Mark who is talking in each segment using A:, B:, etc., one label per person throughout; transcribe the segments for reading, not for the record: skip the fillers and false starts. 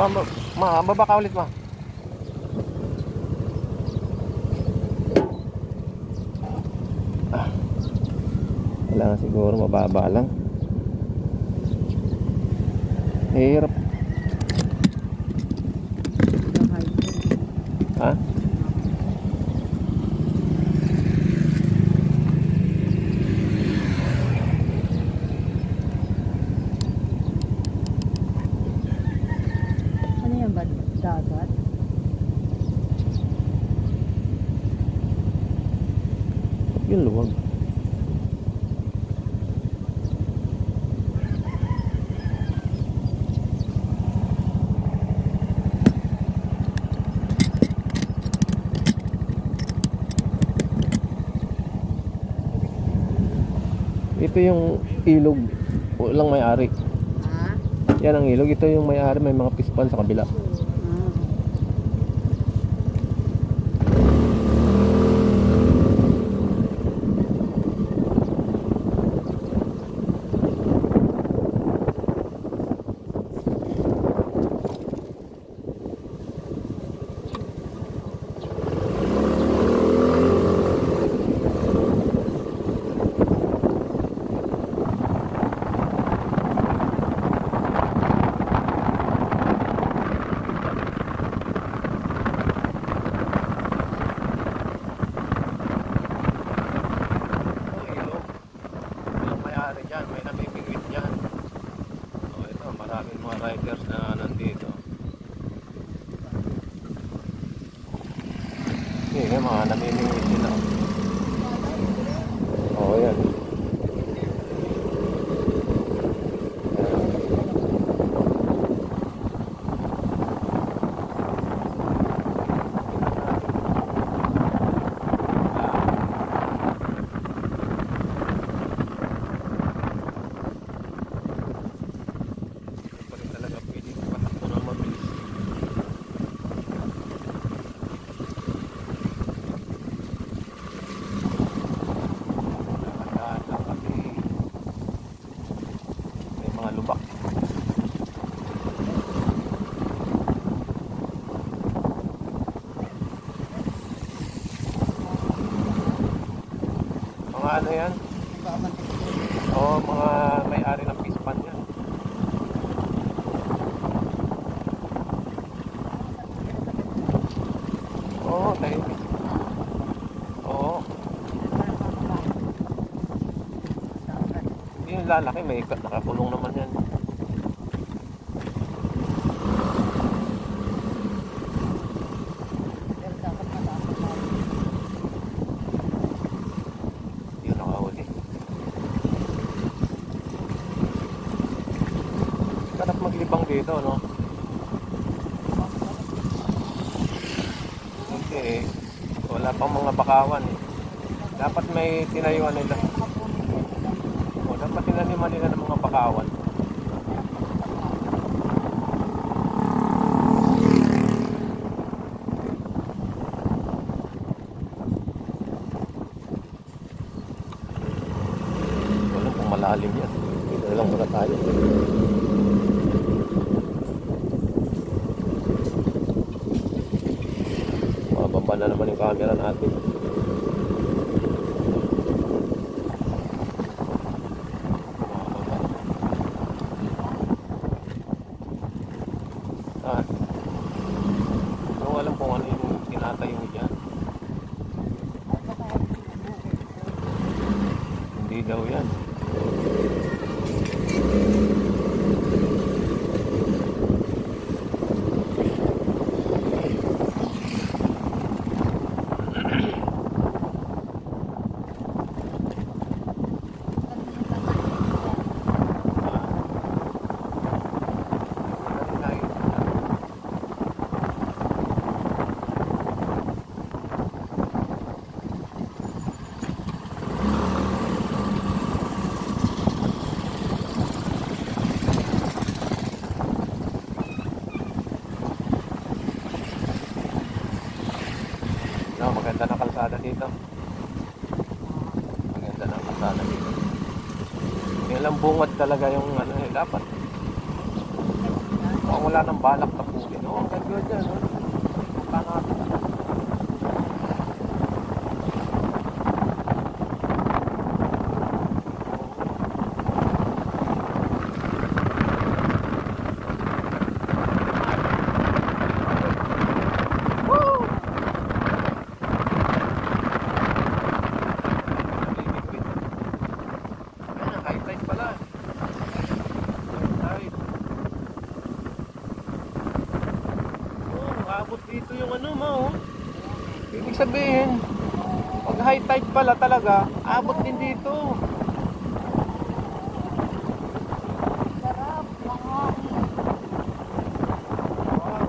A: Baba ka ulit ma. Kailangan siguro mababa lang. Hirap. Ha?
B: Ano yan ba? Dagat?
A: Yung luwag. Ito yung ilog. Walang may-ari.
B: Ha?
A: Yan ang ilog. Ito yung may-ari. May mga pispan sa kabila. May namimingwit dyan. So ito, maraming mga riders na nandito. May mga namimingwit sila. Oo, yan. Lubak. Mga ano yan? Oo, mga may-ari ng pispan yan. Oo, tahimik. Oo. Hindi yung lalaki, may nakakulong naman yan. Sarap maglibang dito, no? Kasi wala pang mga bakawan eh. Dapat may tinayuan nila. O, dapat tinaniman nila ng mga bakawan. Wala kung malalim yan. Dito lang muna tayo. Mababa na naman yung camera natin. Hindi ko alam kung ano yung tinatayo dyan. Hindi daw yan. No, maganda na kalsada dito. Maganda na kalsada dito. Yung lang bungad talaga yung ano eh, dapat. Mukhang wala nang balak na puli. No, ang ganda dyan. No? Punta natin. Dito yung ano mo, ibig sabihin, pag high tide pala talaga, abot din dito.
B: Sarap, mahangin.
A: Wow.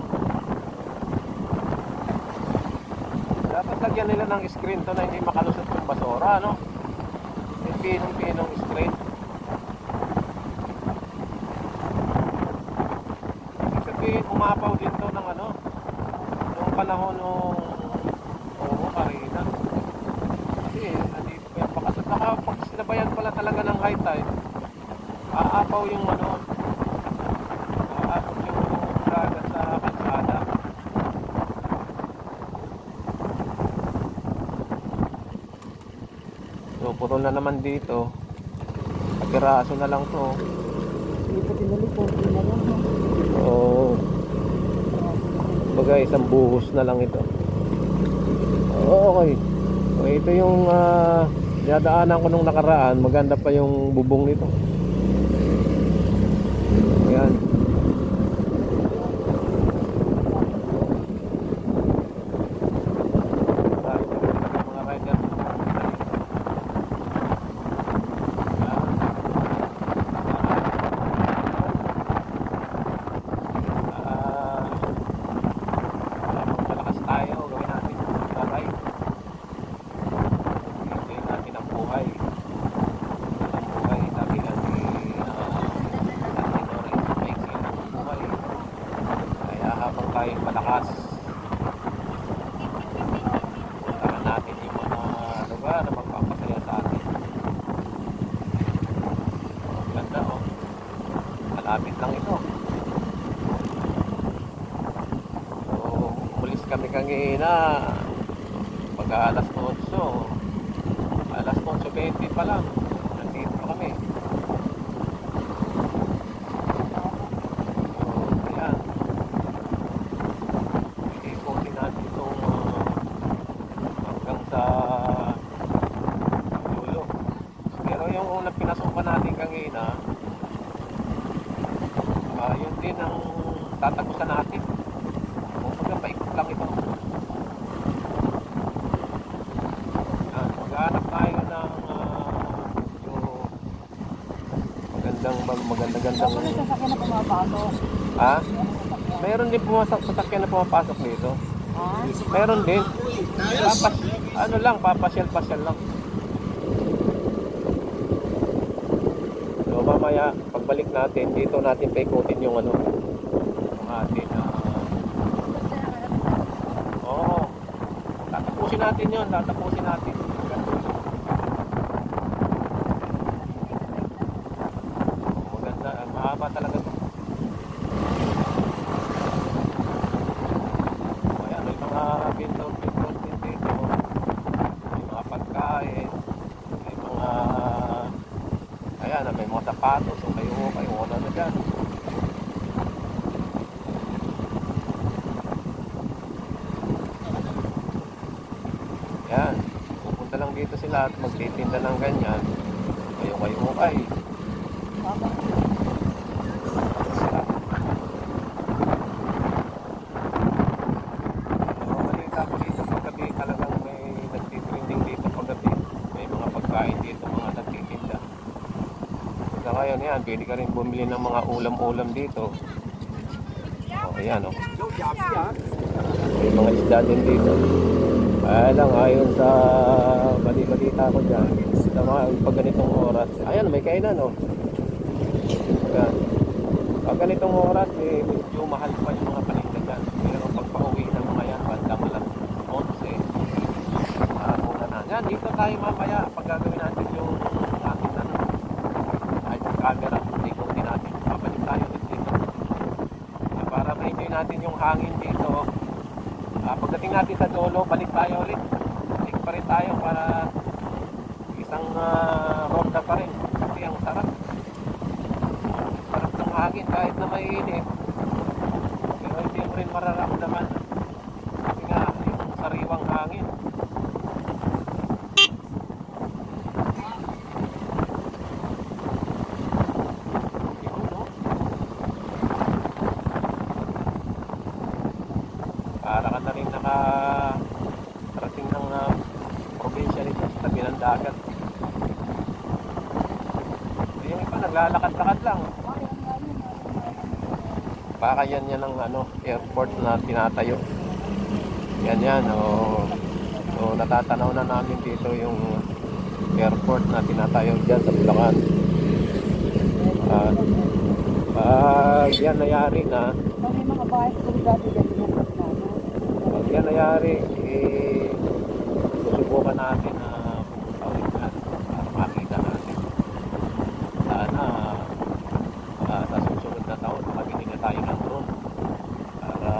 A: Dapat lagyan nila ng screen to na hindi makalusot yung basura, no? Yung pinong-pinong screen. Ibig sabihin, umapaw din to ng ano, panahon nung Karina. Kasi nandito pa yung bakas. At pag sinabayan pala talaga ng high tide, aapaw yung ano, aabot yung dagat sa kalsada. So putol na naman dito. Pagkiraso na lang to.
B: Hindi pa tinalik, konti na lang.
A: Oo. Baga isang buhos na lang ito. Okay. So, ito yung dinadaanan ko nung nakaraan. Maganda pa yung bubong nito. Ayan. Mga rider. Tayo malakas. Puntahan natin yung mga lugar na magpapasaya sa atin. Ganda oh. Malapit lang ito. So, umalis kami kanina pag alas 8. Alas 8:20 pa lang. Nandito pa kami. Pinasukan natin kanina, yun din ang tatagusan natin. Kung paikot lang ito. Maghanap tayo ng magandang
B: Ano sa sakyan na pumapasok?
A: Ha? Meron din sasakyan na pumapasok dito.
B: Ha?
A: Meron din. Papasyal-pasyal lang. So mamaya pagbalik natin dito natin paikutin yung ano yung atin tatapusin natin yun maganda mahaba talaga to. Kaya may mga pintor din dito, may mga pagkain, may mga may mga sapatos o kayo wala na dyan. Yan, pupunta lang dito sila at magtitinda ng ganyan. Kayo okay. Balita ko dito paggabi talagang may nagtitrending dito paggabi. May mga pagkain dito, mga nagtitinda. Sa ngayon yan, pwede ka rin bumili ng mga ulam-ulam dito. Ayan o. May mga isda din dito. Lang ayon sa balita ko dyan, pag ganitong oras, ayan may kainan o. Ayan. Pag ganitong oras, medyo mahal pa yung mga paninda dyan. Pero pag pauwi ng mga yan, banda malang 11. Muna na. Yan, dito tayo mamaya pag gagawin natin yung ating camera, ikutin natin. Babalik tayo ulit dito. natin yung hangin dito. Pagdating natin sa dulo, balik tayo ulit. Balik pa rin tayo para isang ronda pa rin. Kasi ang sarap. Sarap ng hangin kahit na mainit. Pero hindi mo rin mararamdaman. Kasi nga, yung sariwang hangin. Para ka na rin nakarating ng probinsya nito sa tabi ng dagat. Yung iba naglalakad-lakad lang. Baka yan ang airport na tinatayo. Yan. So natatanaw na namin dito yung airport na tinatayo dyan sa Bulacan. Yan nayari na.
B: May mga bahay ko dati dyan.
A: Pag yan nayari, susubukan natin na pumunta ulit yan para makita natin. Sana sa susunod na taon makabili na tayo ng drone para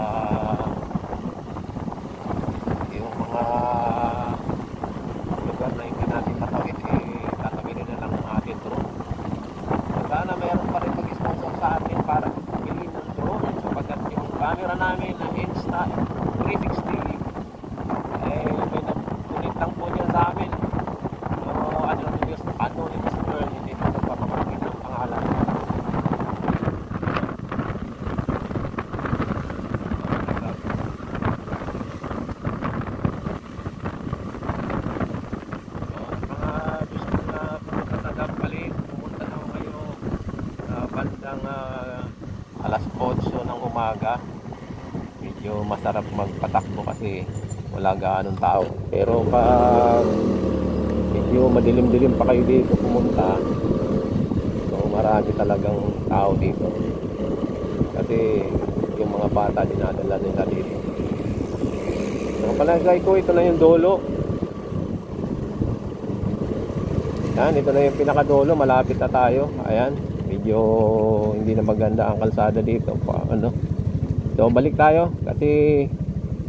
A: yung mga lugar na hindi natin matawid tatawidin na lang ng ating drone. Sana mayroon pa rin mag-sponsor sa atin para bili ng drone sapagkat yung camera namin na Insta360 may nagkulit lang po niya sa amin. So anonymous girl, hindi ko nagpapamagin ng pangalan. Bandang alas 8 ng umaga. Medyo masarap magpatakbo kasi wala gaanong tao. Pero pag medyo madilim-dilim pa kayo dito pumunta, so marami talagang tao dito. Kasi yung mga bata dinadala nila dito. So palagay ko ito na yung dulo. Yan, ito na yung pinakadulo, malapit na tayo. Ayan. Medyo hindi na maganda ang kalsada dito. So balik tayo kasi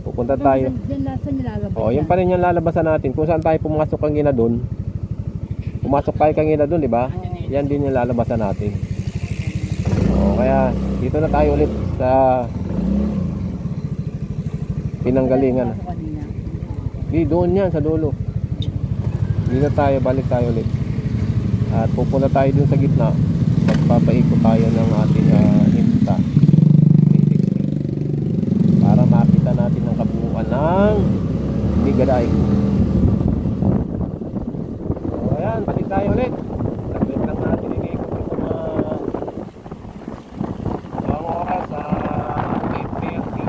A: pupunta tayo. Yan pa rin yung lalabasan natin. Kung saan tayo pumasok kanina doon. Pumasok tayo kanina doon, di ba? Yan din yung lalabasan natin. Kaya dito na tayo ulit sa pinanggalingan. Di doon yan sa dulo. Dito tayo, balik tayo ulit. At pupunta tayo dun sa gitna. Magpapaikot tayo ng ating Insta para makita natin ang kabuuan ng Ligaday. So ayan, balik tayo ulit. Saglit lang natin inikot yung mga oras sa 8:30.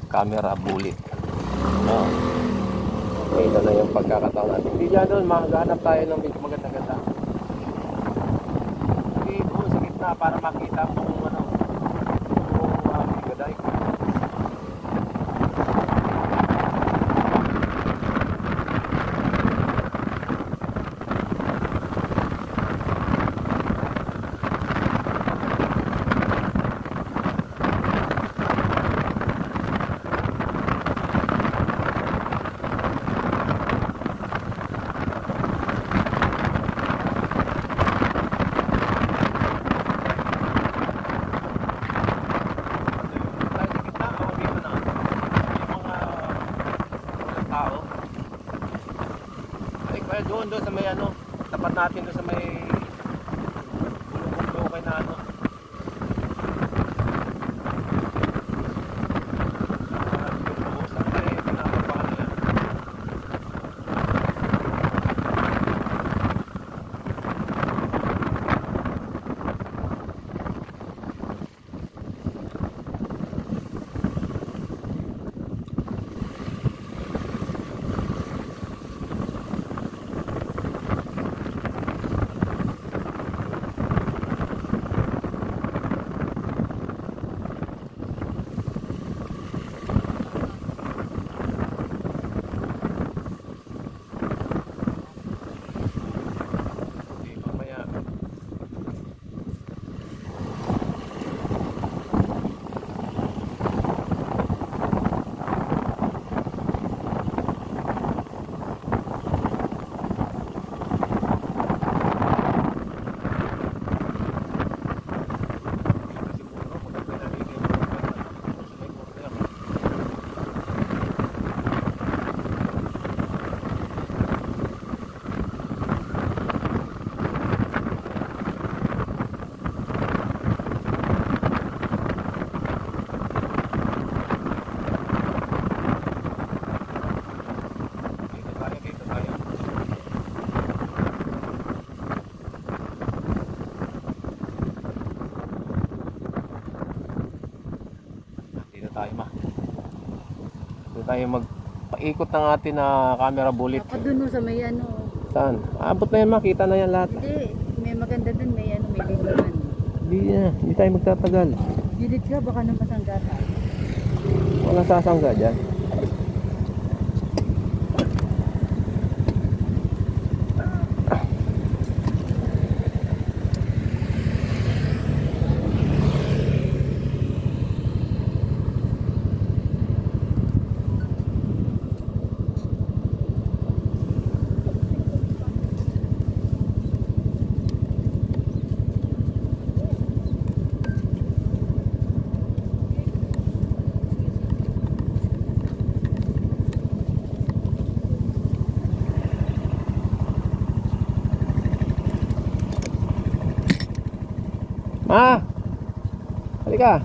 A: Camera bullet. Ito na yung pagkakataon natin. Hindi dyan doon, maghanap tayo ng medyo maganda-ganda. Hindi doon sa gitna para makita kung Ligaday. Doon sa may tapat natin doon sa may bulong-bulong na tayo ma. Dito tayo magpaikot ng atin na camera bullet.
B: Ako dun sa may ano.
A: Saan? Abot na yan, makita na yan lahat.
B: Hindi, may maganda dun, may ano, may libangan.
A: Hindi tayo magtatagal.
B: Gilid ka, baka nang masanggata.
A: Walang sasangga dyan. Ma! Halika!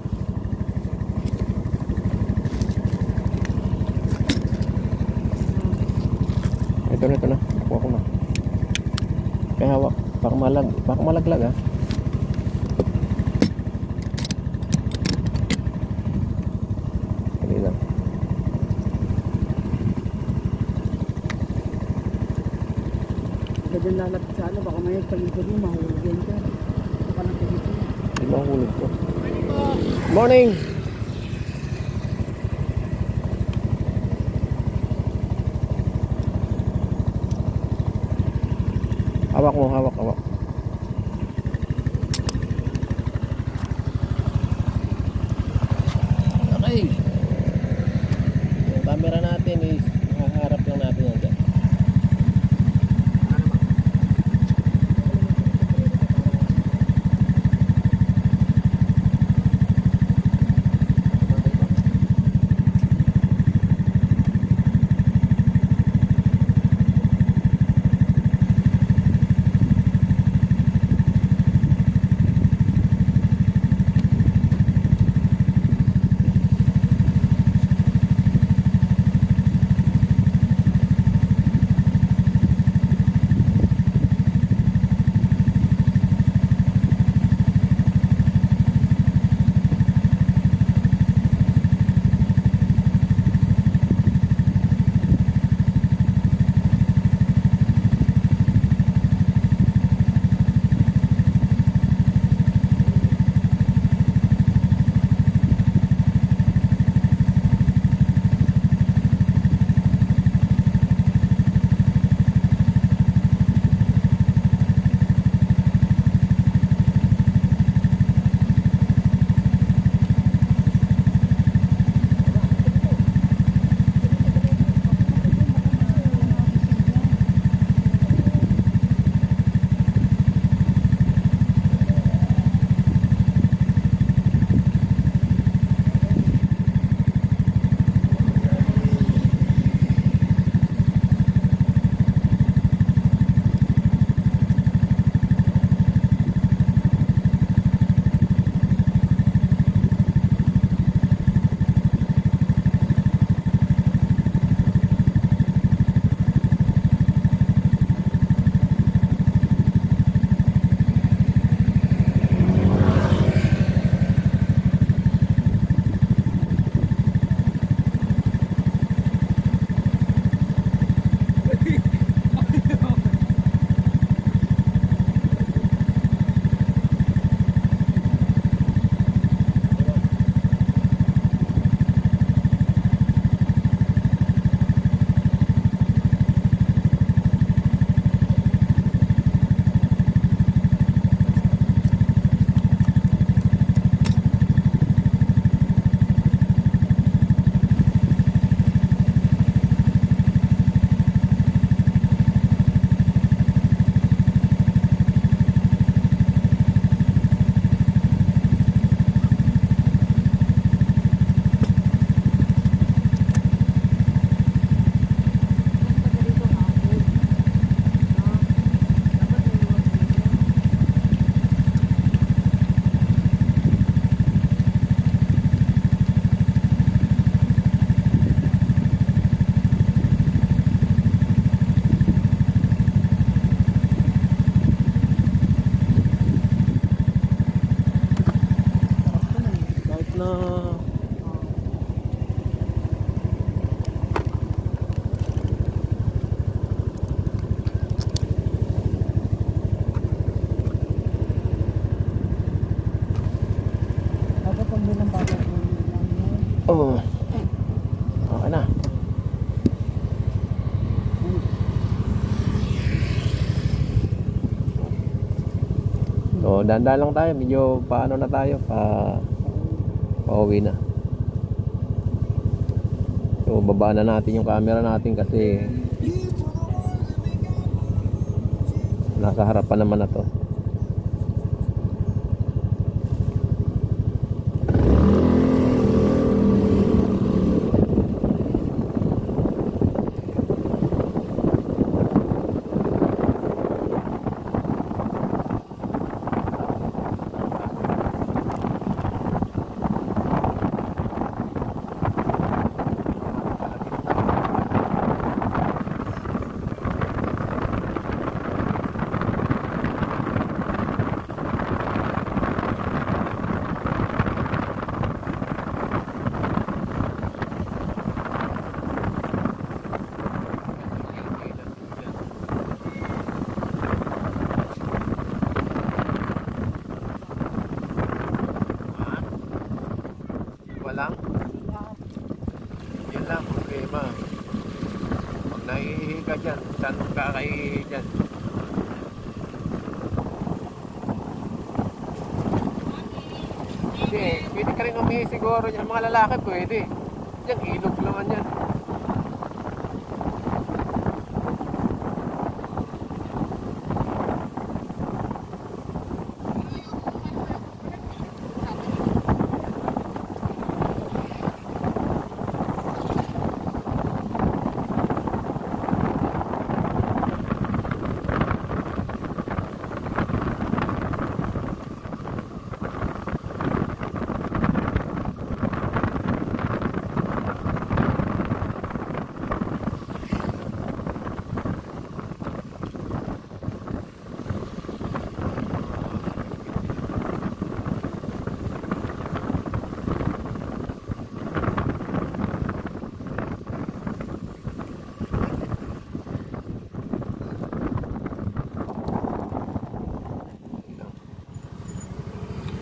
A: Ito na. Kuha ko na. Kaya hawak. Baka malaglag ah. Dali lang.
B: Baka dyan lalapit sa ano, baka may paligid mo, mahulog yan ka. Baka nang paligid mo.
A: Hindi mahulog ko. Morning! Hawak mo, hawak. Okay. Yung camera natin is haharap lang natin yan dyan. Oh. Okay na. So, dahan-dahan lang tayo. Medyo paano na tayo. Pauwi na. So, babaan na natin yung camera natin kasi nasa harapan naman na to. Walang? Yan lang, problema. Pag naihihi ka dyan, saan ka kaihihi dyan? Hindi, pwede ka rin umihi siguro dyan. Mga lalaki pwede. Diyan, ilog naman yan.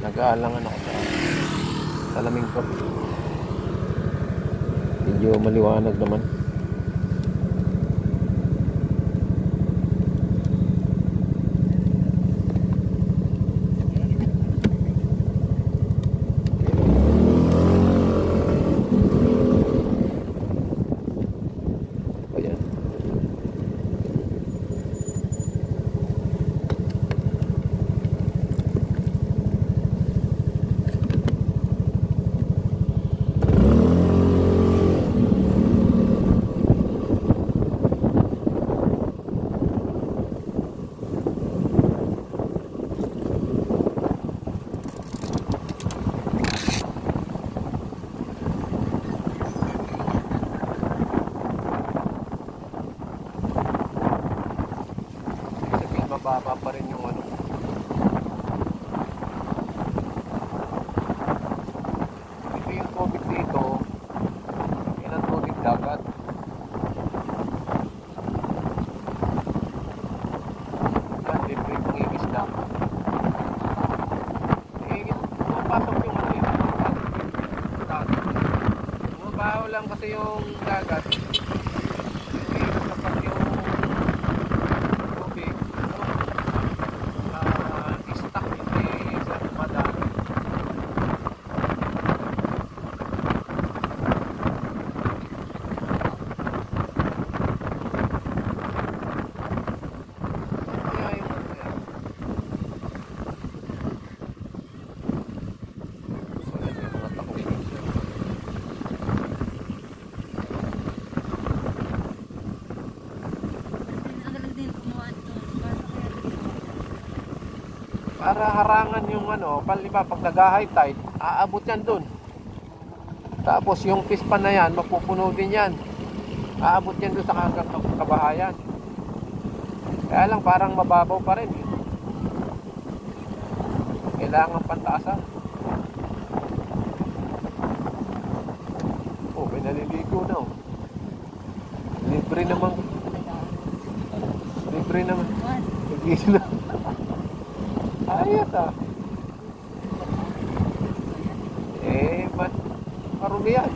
A: Nag-aalangan ako sa salamin ko. Medyo maliwanag naman. Ayan. Mababa pa rin yung ano. Ito yung tubig dito. Yan ang tubig dagat. Yan, libre pang iisda. Pumapasok yung ano yun. Mabaho lang kasi yung dagat. Para harangan yung ano, paliba pag nag-high tide, aabot yan dun. Tapos yung pispan na yan, mapupuno din yan. Aabot yan dun sa kabahayan. Kaya lang parang mababaw pa rin. Kailangan pantaasan. Oh, may naliligo na oh. Libre naman. Libre naman. Libre na. Ayos ah. Eh, marumi yan.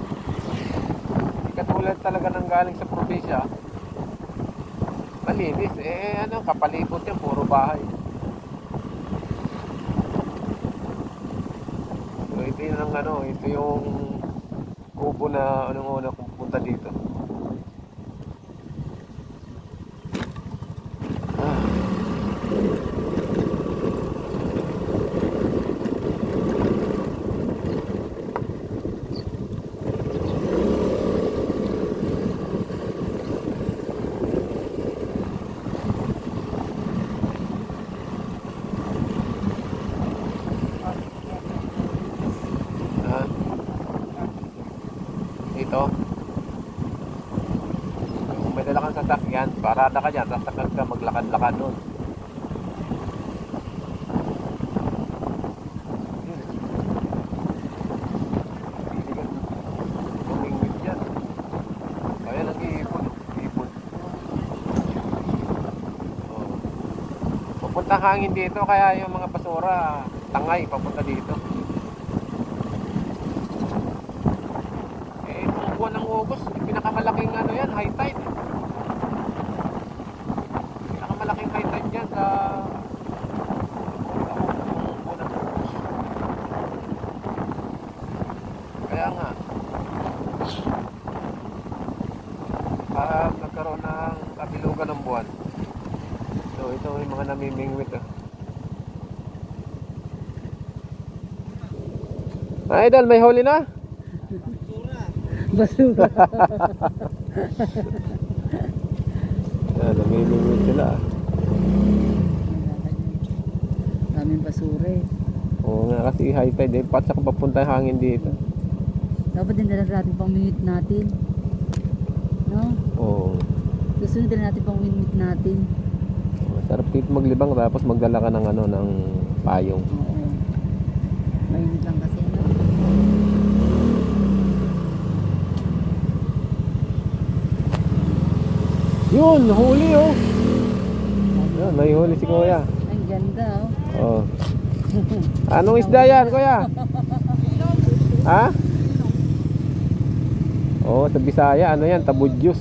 A: Hindi katulad talaga ng galing sa probinsya. Malinis. Kapalibot yan, puro bahay. So ito ito yung kubo na una kung punta dito. Ito. Kung may dala kang sasakyan, parada ka dyan, sasakyan ka, maglakad-lakad doon. Tumingwit dyan. Kaya nag-iipon. Papunta hangin dito, kaya yung mga basura, tangay, papunta dito. Buwan ng August, pinakamalaking yan, high tide. Pinakamalaking high tide dyan sa buwan ng August. Kaya nga, pag nagkaroon ng kabilugan ng buwan, so ito yung mga namimingwit. Idol, may huli na?
B: Basura.
A: Namimingwit sila.
B: Daming basura eh.
A: Oo nga, kasi high tide eh. Patsa kung papunta yung hangin dito.
B: Dapat din dala natin pang minute natin. No?
A: Oo.
B: Susunod din natin pang minute natin.
A: Sarap dito maglibang tapos magdala ka ng ng payong.
B: Oo. Mainit lang kasi no?
A: Yun, huli oh. Yun, may huli si kuya.
B: Ang ganda oh.
A: Oh. Anong isda yan, kuya? Ha? Oh, sa Bisaya, ano yan? Tabudyos.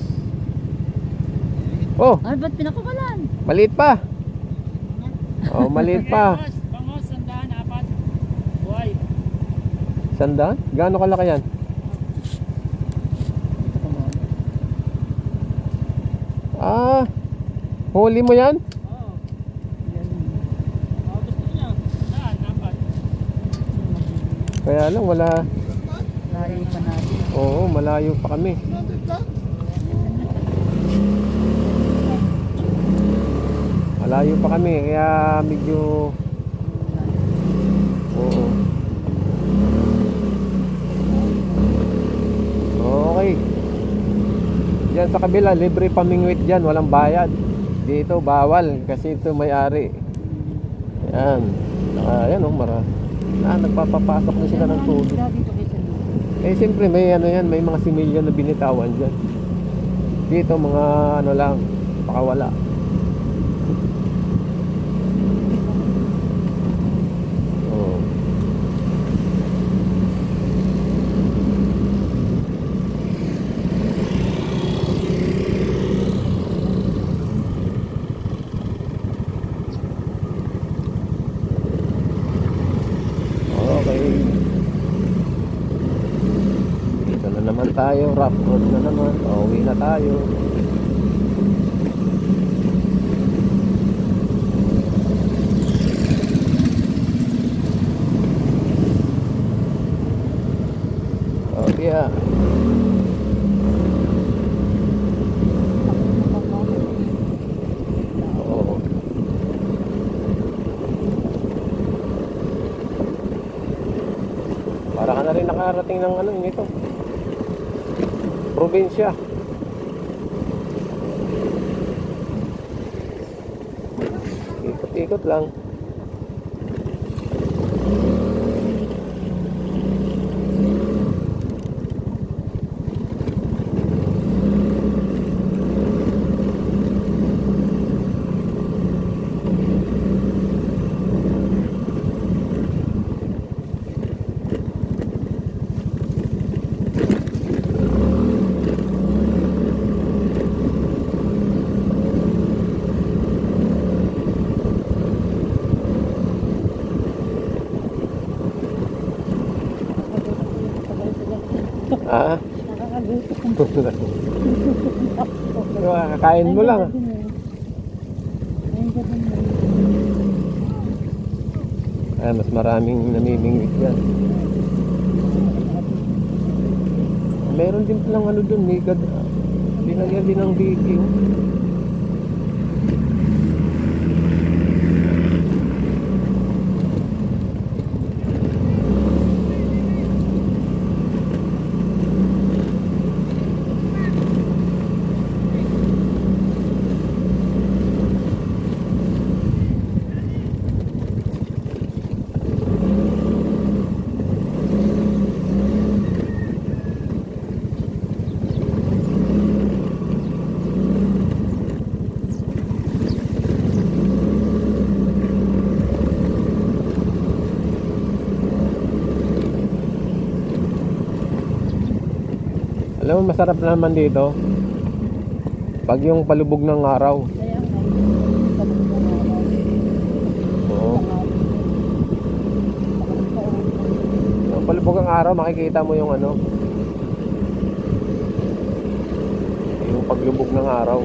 A: Oh,
B: Ano ba't pinakawalan?
A: maliit pa. Oh, maliit pa.
B: Bangos, sandaan, apat. Buhay.
A: Sandaan? Gaano kalaki yan? Ah, huli mo yan?
B: Oo. Yan. Gusto niya. Sandaan, apat.
A: Kaya lang, wala.
B: Layo pa natin.
A: Oo, malayo pa kami. Malayo pa kami, kaya medyo... Oo. Okay. Diyan sa kabila, libre pamingwit dyan, walang bayad. Dito, bawal, kasi ito may-ari. Ayan. Ayan oh, nagpapapasok na sila ng tubig. Eh, siyempre, may yan, may mga similya na binitawan dyan. Dito, mga lang, pakawala. Oh. Okay. Dito na naman tayo, rough road na naman. Uwi na tayo. Okay ah. Oo. Para ka na rin nakarating ng nito. Probinsya. Ikot-ikot lang. Ah,
B: Nakakagutom.
A: kakain mo lang.
B: Ayun ka din mo.
A: Mas maraming namimingwit yan. Meron din palang ano dun, migad. Binagyan din ng video. Alam mo, masarap naman dito pag yung palubog ng araw.
B: Kaya nga, tapos na nga ako.
A: Oo. Yung palubog ng araw, makikita mo yung ano, yung paglubog ng araw.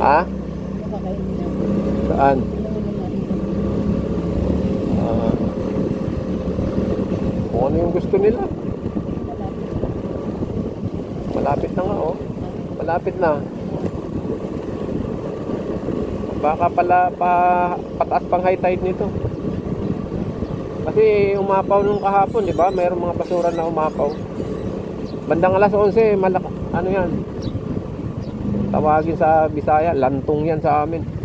A: Ha? Saan? Kung ano yung gusto nila. Malapit na nga, oh. Malapit na. Baka pala pataas pang high tide nito. Kasi umapaw nung kahapon, di ba? Mayroong mga basura na umapaw. Bandang alas 11, ano yan? Tawagin sa Bisaya, lantong yan sa amin.